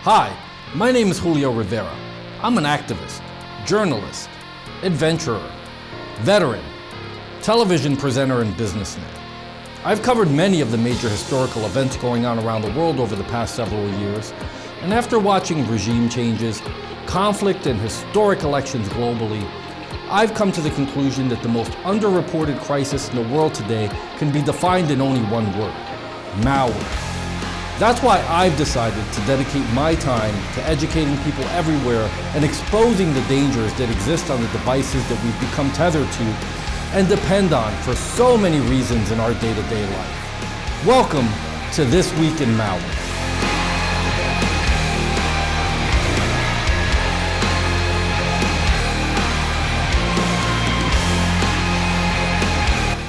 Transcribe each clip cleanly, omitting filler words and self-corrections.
Hi, my name is Julio Rivera. I'm an activist, journalist, adventurer, veteran, television presenter, and businessman. I've covered many of the major historical events going on around the world over the past several years, and after watching regime changes, conflict, and historic elections globally, I've come to the conclusion that the most underreported crisis in the world today can be defined in only one word: malware. That's why I've decided to dedicate my time to educating people everywhere and exposing the dangers that exist on the devices that we've become tethered to and depend on for so many reasons in our day-to-day life. Welcome to This Week in Malware.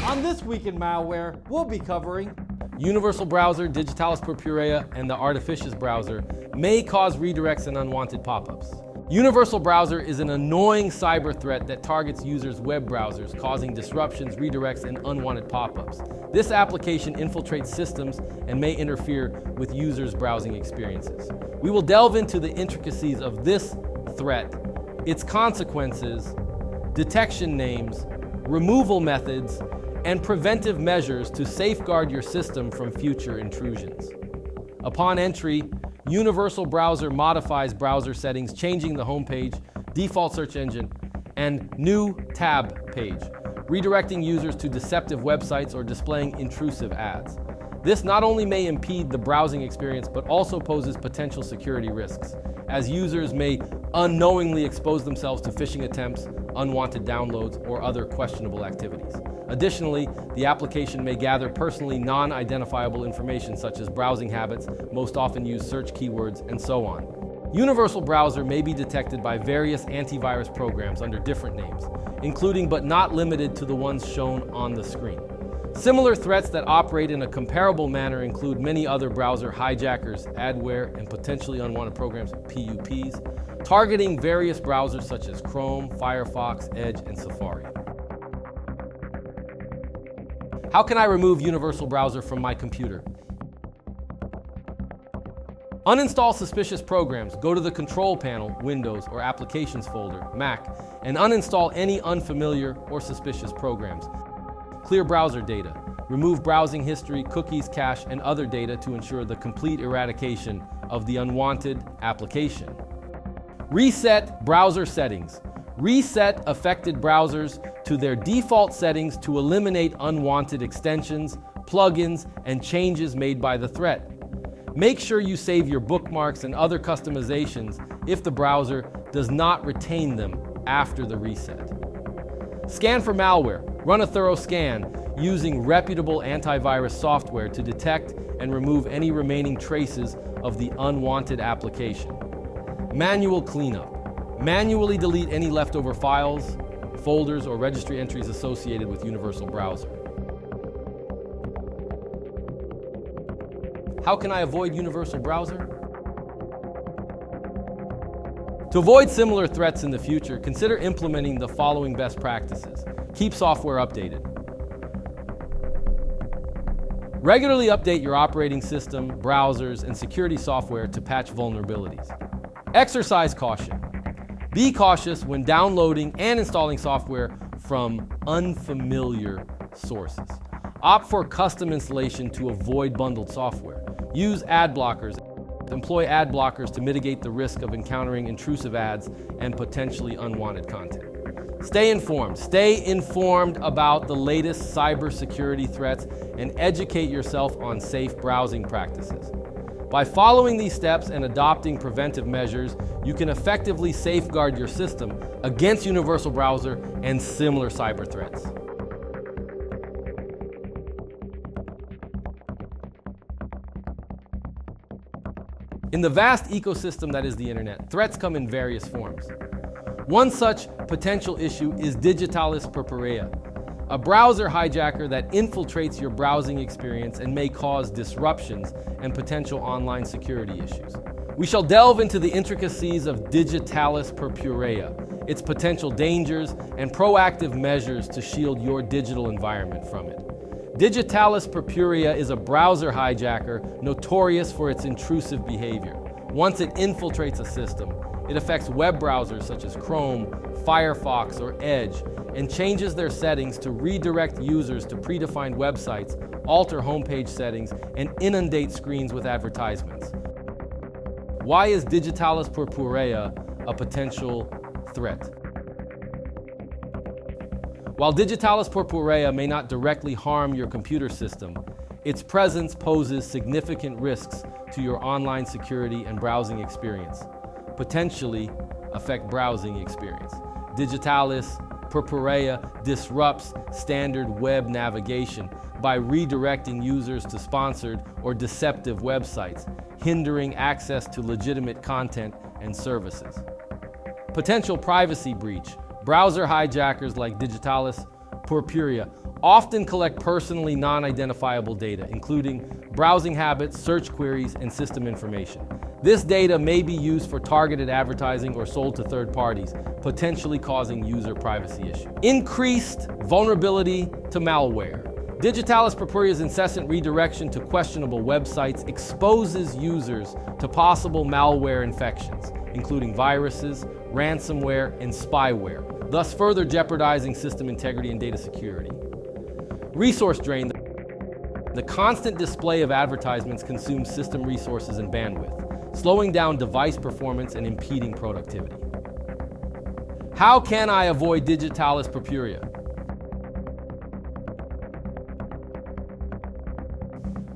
On This Week in Malware, we'll be covering Universal Browser, DigitalisPurpurea, and the Artificius Browser may cause redirects and unwanted pop-ups. Universal Browser is an annoying cyber threat that targets users' web browsers, causing disruptions, redirects, and unwanted pop-ups. This application infiltrates systems and may interfere with users' browsing experiences. We will delve into the intricacies of this threat, its consequences, detection names, removal methods, and preventive measures to safeguard your system from future intrusions. Upon entry, Universal Browser modifies browser settings, changing the homepage, default search engine, and new tab page, redirecting users to deceptive websites or displaying intrusive ads. This not only may impede the browsing experience, but also poses potential security risks, as users may unknowingly expose themselves to phishing attempts, unwanted downloads, or other questionable activities. Additionally, the application may gather personally non-identifiable information such as browsing habits, most often used search keywords, and so on. Universal Browser may be detected by various antivirus programs under different names, including but not limited to the ones shown on the screen. Similar threats that operate in a comparable manner include many other browser hijackers, adware, and potentially unwanted programs, PUPs, targeting various browsers such as Chrome, Firefox, Edge, and Safari. How can I remove Universal Browser from my computer? Uninstall suspicious programs. Go to the Control Panel, Windows, or Applications folder, Mac, and uninstall any unfamiliar or suspicious programs. Clear browser data. Remove browsing history, cookies, cache, and other data to ensure the complete eradication of the unwanted application. Reset browser settings. Reset affected browsers to their default settings to eliminate unwanted extensions, plugins, and changes made by the threat. Make sure you save your bookmarks and other customizations if the browser does not retain them after the reset. Scan for malware. Run a thorough scan using reputable antivirus software to detect and remove any remaining traces of the unwanted application. Manual cleanup. Manually delete any leftover files, folders, or registry entries associated with Universal Browser. How can I avoid Universal Browser? To avoid similar threats in the future, consider implementing the following best practices. Keep software updated. Regularly update your operating system, browsers, and security software to patch vulnerabilities. Exercise caution. Be cautious when downloading and installing software from unfamiliar sources. Opt for custom installation to avoid bundled software. Use ad blockers. Employ ad blockers to mitigate the risk of encountering intrusive ads and potentially unwanted content. Stay informed. Stay informed about the latest cybersecurity threats and educate yourself on safe browsing practices. By following these steps and adopting preventive measures, you can effectively safeguard your system against Universal Browser and similar cyber threats. In the vast ecosystem that is the internet, threats come in various forms. One such potential issue is DigitalisPurpurea, a browser hijacker that infiltrates your browsing experience and may cause disruptions and potential online security issues. We shall delve into the intricacies of DigitalisPurpurea, its potential dangers, and proactive measures to shield your digital environment from it. DigitalisPurpurea is a browser hijacker notorious for its intrusive behavior. Once it infiltrates a system, it affects web browsers such as Chrome, Firefox, or Edge, and changes their settings to redirect users to predefined websites, alter homepage settings, and inundate screens with advertisements. Why is DigitalisPurpurea a potential threat? While DigitalisPurpurea may not directly harm your computer system, its presence poses significant risks to your online security and browsing experience, potentially affect browsing experience. DigitalisPurpurea disrupts standard web navigation by redirecting users to sponsored or deceptive websites, hindering access to legitimate content and services. Potential privacy breach. Browser hijackers like DigitalisPurpurea often collect personally non-identifiable data, including browsing habits, search queries, and system information. This data may be used for targeted advertising or sold to third parties, potentially causing user privacy issues. Increased vulnerability to malware. DigitalisPurpurea's incessant redirection to questionable websites exposes users to possible malware infections, including viruses, ransomware, and spyware, thus further jeopardizing system integrity and data security. Resource drain. The constant display of advertisements consumes system resources and bandwidth, slowing down device performance and impeding productivity. How can I avoid DigitalisPurpurea?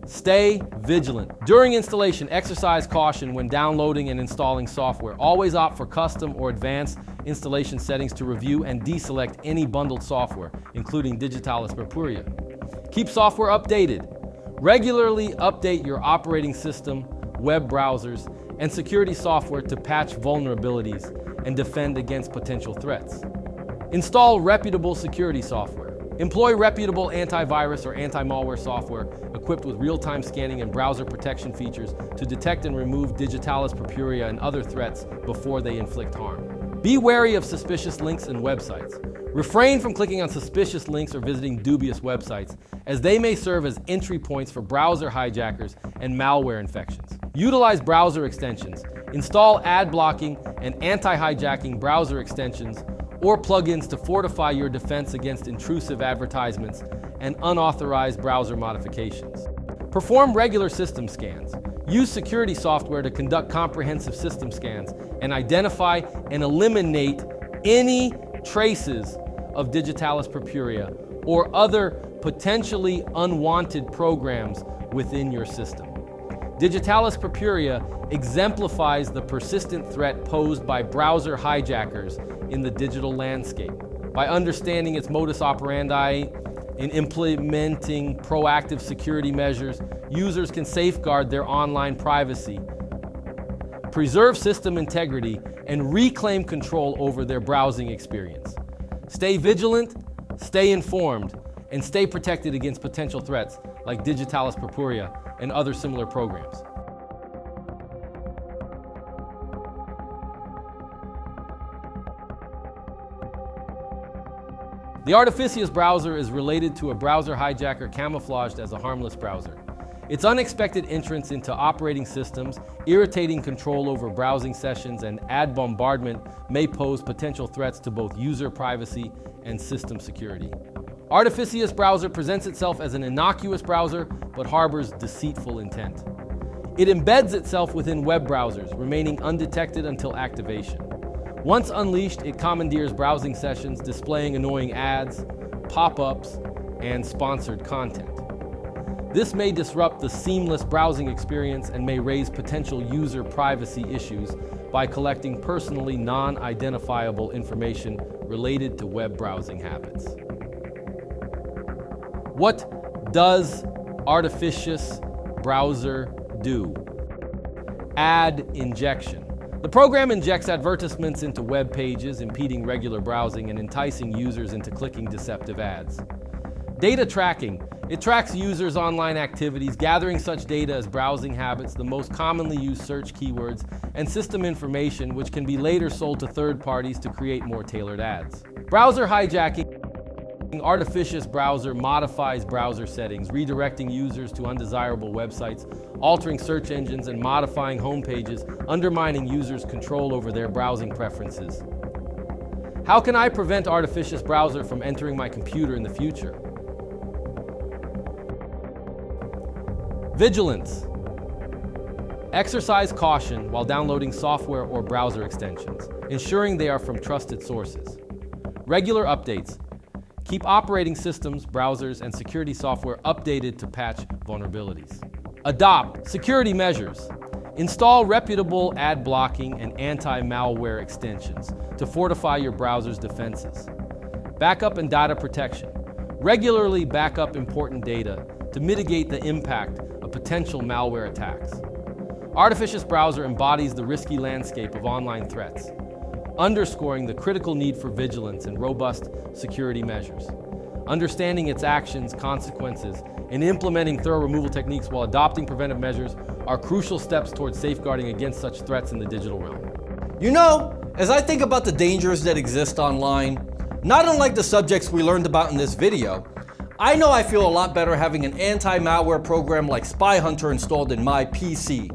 Stay vigilant. During installation, exercise caution when downloading and installing software. Always opt for custom or advanced installation settings to review and deselect any bundled software, including DigitalisPurpurea. Keep software updated. Regularly update your operating system, web browsers, and security software to patch vulnerabilities and defend against potential threats. Install reputable security software. Employ reputable antivirus or anti-malware software equipped with real-time scanning and browser protection features to detect and remove DigitalisPurpurea and other threats before they inflict harm. Be wary of suspicious links and websites. Refrain from clicking on suspicious links or visiting dubious websites, as they may serve as entry points for browser hijackers and malware infections. Utilize browser extensions. Install ad blocking and anti-hijacking browser extensions or plugins to fortify your defense against intrusive advertisements and unauthorized browser modifications. Perform regular system scans. Use security software to conduct comprehensive system scans and identify and eliminate any traces of DigitalisPurpurea or other potentially unwanted programs within your system. DigitalisPurpurea exemplifies the persistent threat posed by browser hijackers in the digital landscape. By understanding its modus operandi and implementing proactive security measures, users can safeguard their online privacy, preserve system integrity, and reclaim control over their browsing experience. Stay vigilant, stay informed, and stay protected against potential threats like DigitalisPurpurea and other similar programs. The Artificius Browser is related to a browser hijacker camouflaged as a harmless browser. Its unexpected entrance into operating systems, irritating control over browsing sessions, and ad bombardment may pose potential threats to both user privacy and system security. Artificius Browser presents itself as an innocuous browser, but harbors deceitful intent. It embeds itself within web browsers, remaining undetected until activation. Once unleashed, it commandeers browsing sessions, displaying annoying ads, pop-ups, and sponsored content. This may disrupt the seamless browsing experience and may raise potential user privacy issues by collecting personally non-identifiable information related to web browsing habits. What does Artificius Browser do? Ad injection. The program injects advertisements into web pages, impeding regular browsing and enticing users into clicking deceptive ads. Data tracking. It tracks users' online activities, gathering such data as browsing habits, the most commonly used search keywords, and system information, which can be later sold to third parties to create more tailored ads. Browser hijacking. Artificius Browser modifies browser settings, redirecting users to undesirable websites, altering search engines, and modifying home pages, undermining users' control over their browsing preferences. How can I prevent Artificius Browser from entering my computer in the future? Vigilance. Exercise caution while downloading software or browser extensions, ensuring they are from trusted sources. Regular updates. Keep operating systems, browsers, and security software updated to patch vulnerabilities. Adopt security measures. Install reputable ad blocking and anti-malware extensions to fortify your browser's defenses. Backup and data protection. Regularly back up important data to mitigate the impact of potential malware attacks. Artificius Browser embodies the risky landscape of online threats, underscoring the critical need for vigilance and robust security measures. Understanding its actions, consequences, and implementing thorough removal techniques while adopting preventive measures are crucial steps towards safeguarding against such threats in the digital realm. You know, as I think about the dangers that exist online, not unlike the subjects we learned about in this video, I know I feel a lot better having an anti-malware program like Spy Hunter installed in my PC,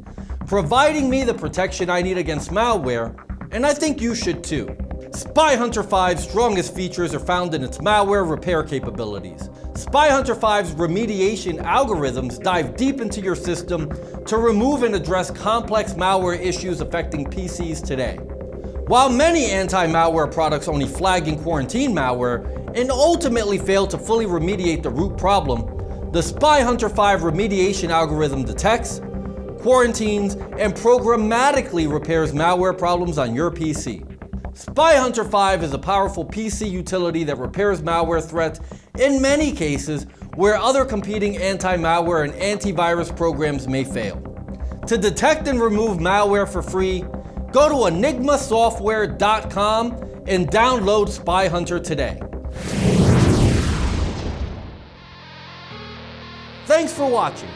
providing me the protection I need against malware, and I think you should too. Spy Hunter 5's strongest features are found in its malware repair capabilities. Spy Hunter 5's remediation algorithms dive deep into your system to remove and address complex malware issues affecting PCs today. While many anti-malware products only flag and quarantine malware and ultimately fail to fully remediate the root problem, the Spy Hunter 5 remediation algorithm detects, quarantines, and programmatically repairs malware problems on your PC. Spy Hunter 5 is a powerful PC utility that repairs malware threats in many cases where other competing anti-malware and antivirus programs may fail. To detect and remove malware for free, go to enigmasoftware.com and download Spy Hunter today. Thanks for watching.